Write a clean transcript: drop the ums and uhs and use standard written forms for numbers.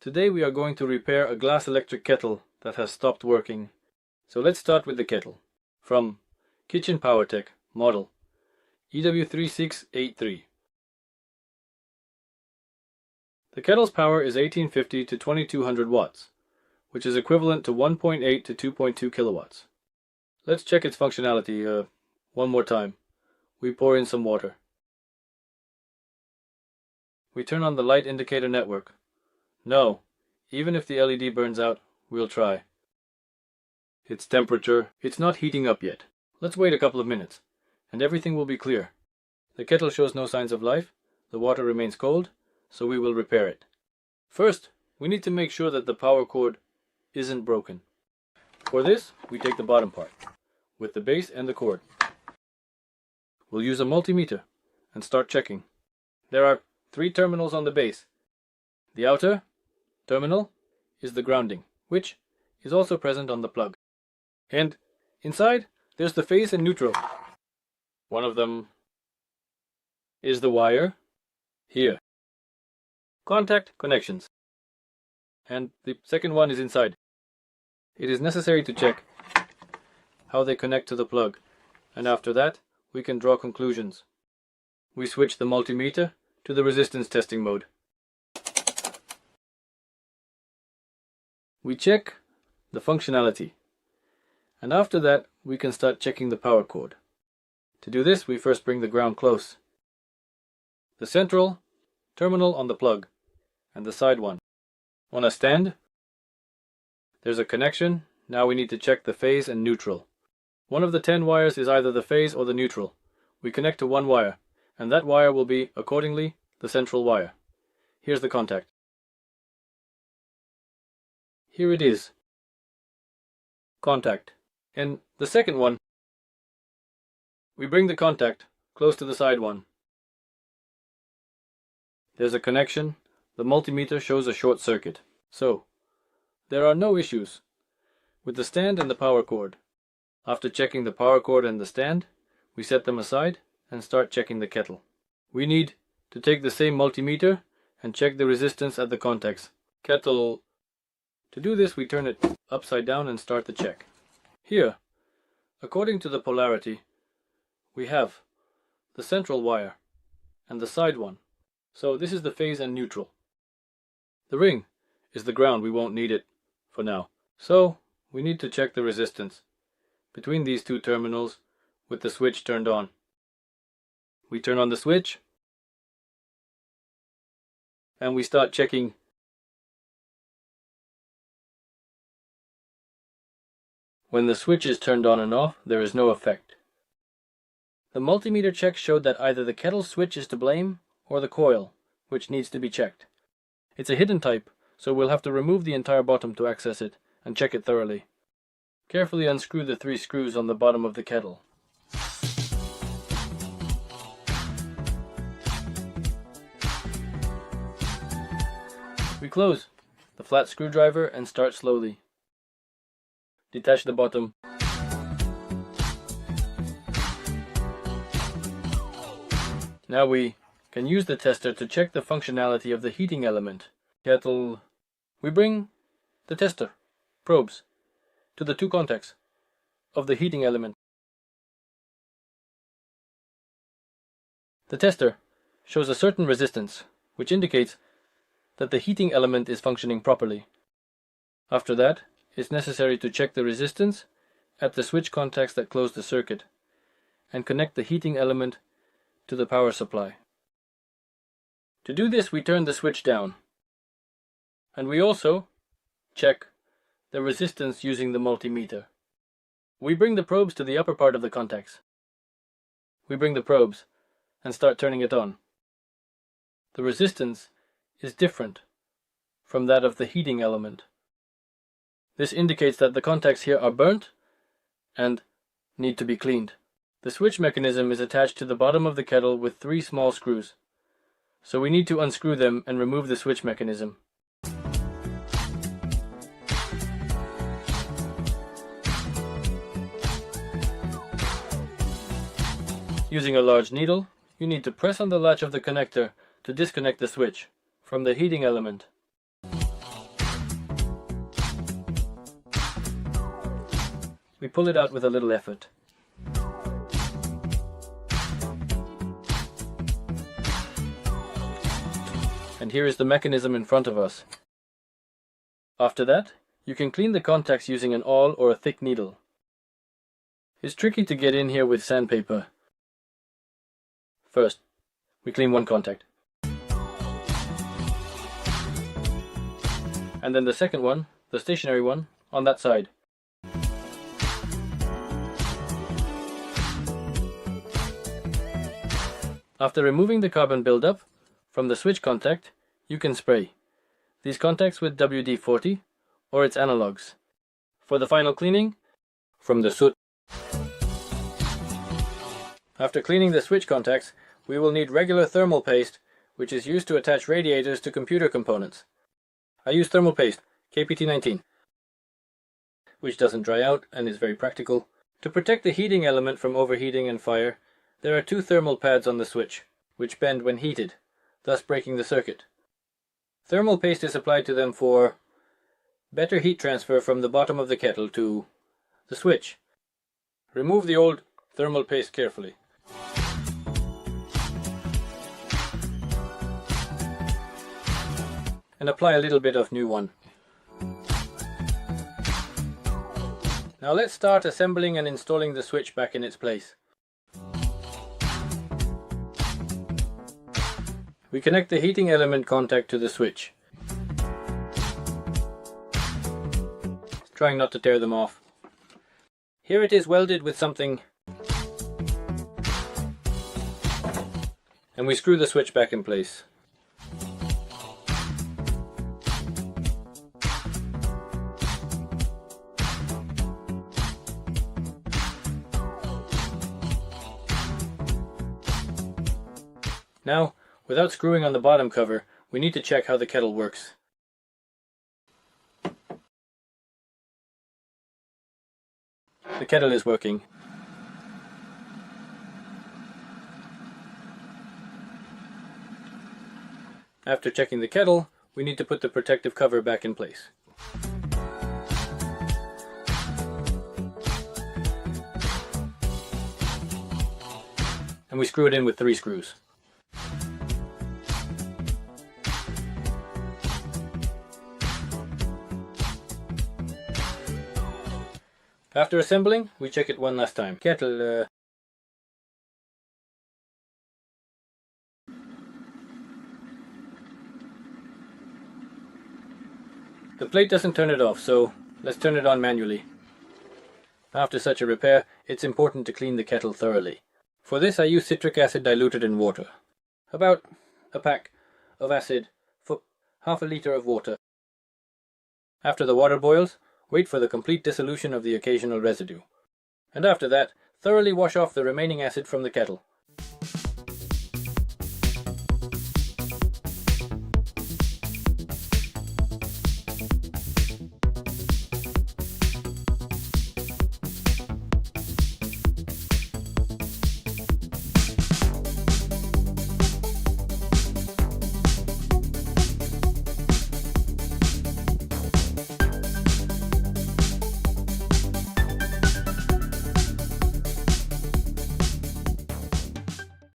Today we are going to repair a glass electric kettle that has stopped working. So let's start with the kettle. From Kitchen Powertech, model EW3683. The kettle's power is 1850 to 2200 watts, which is equivalent to 1.8 to 2.2 kilowatts. Let's check its functionality one more time. We pour in some water. We turn on the light indicator network. No, even if the LED burns out, we'll try. Its temperature, it's not heating up yet. Let's wait a couple of minutes, and everything will be clear. The kettle shows no signs of life, the water remains cold, so we will repair it. First, we need to make sure that the power cord isn't broken. For this, we take the bottom part, with the base and the cord. We'll use a multimeter and start checking. There are 3 terminals on the base. The outer terminal is the grounding, which is also present on the plug. And inside, there's the phase and neutral. One of them is the wire here. Contact connections. And the second one is inside. It is necessary to check how they connect to the plug, and after that, we can draw conclusions. We switch the multimeter to the resistance testing mode. We check the functionality, and after that we can start checking the power cord. To do this, we first bring the ground close. The central terminal on the plug and the side one. On a stand, there's a connection. Now we need to check the phase and neutral. One of the 10 wires is either the phase or the neutral. We connect to one wire, and that wire will be, accordingly, the central wire. Here's the contact. Here it is. Contact. And the second one, we bring the contact close to the side one. There's a connection. The multimeter shows a short circuit. So, there are no issues with the stand and the power cord. After checking the power cord and the stand, we set them aside and start checking the kettle. We need to take the same multimeter and check the resistance at the contacts. Kettle. To do this, we turn it upside down and start the check. Here, according to the polarity, we have the central wire and the side one. So this is the phase and neutral. The ring is the ground. We won't need it for now. So we need to check the resistance between these 2 terminals with the switch turned on. We turn on the switch and we start checking. When the switch is turned on and off, there is no effect. The multimeter check showed that either the kettle switch is to blame or the coil, which needs to be checked. It's a hidden type, so we'll have to remove the entire bottom to access it and check it thoroughly. Carefully unscrew the 3 screws on the bottom of the kettle. We close the flat screwdriver and start slowly. Detach the bottom. Now we can use the tester to check the functionality of the heating element. Kettle. We bring the tester, probes, to the 2 contacts of the heating element. The tester shows a certain resistance, which indicates that the heating element is functioning properly. After that, it's necessary to check the resistance at the switch contacts that close the circuit and connect the heating element to the power supply. To do this, we turn the switch down, and we also check the resistance using the multimeter. We bring the probes to the upper part of the contacts. We bring the probes and start turning it on. The resistance is different from that of the heating element. This indicates that the contacts here are burnt and need to be cleaned. The switch mechanism is attached to the bottom of the kettle with 3 small screws, so we need to unscrew them and remove the switch mechanism. Using a large needle, you need to press on the latch of the connector to disconnect the switch from the heating element. We pull it out with a little effort. And here is the mechanism in front of us. After that, you can clean the contacts using an awl or a thick needle. It's tricky to get in here with sandpaper. First, we clean one contact. And then the second one, the stationary one, on that side. After removing the carbon buildup from the switch contact, you can spray these contacts with WD-40 or its analogs. For the final cleaning, from the soot. After cleaning the switch contacts, we will need regular thermal paste, which is used to attach radiators to computer components. I use thermal paste, KPT19, which doesn't dry out and is very practical. To protect the heating element from overheating and fire, there are two thermal pads on the switch, which bend when heated, thus breaking the circuit. Thermal paste is applied to them for better heat transfer from the bottom of the kettle to the switch. Remove the old thermal paste carefully. And apply a little bit of new one. Now let's start assembling and installing the switch back in its place. We connect the heating element contact to the switch, trying not to tear them off. Here it is welded with something, and we screw the switch back in place. Now, without screwing on the bottom cover, we need to check how the kettle works. The kettle is working. After checking the kettle, we need to put the protective cover back in place. And we screw it in with 3 screws. After assembling, we check it one last time. Kettle, The plate doesn't turn it off, so let's turn it on manually. After such a repair, it's important to clean the kettle thoroughly. For this I use citric acid diluted in water. About a pack of acid for half a liter of water. After the water boils, wait for the complete dissolution of the occasional residue. And after that, thoroughly wash off the remaining acid from the kettle.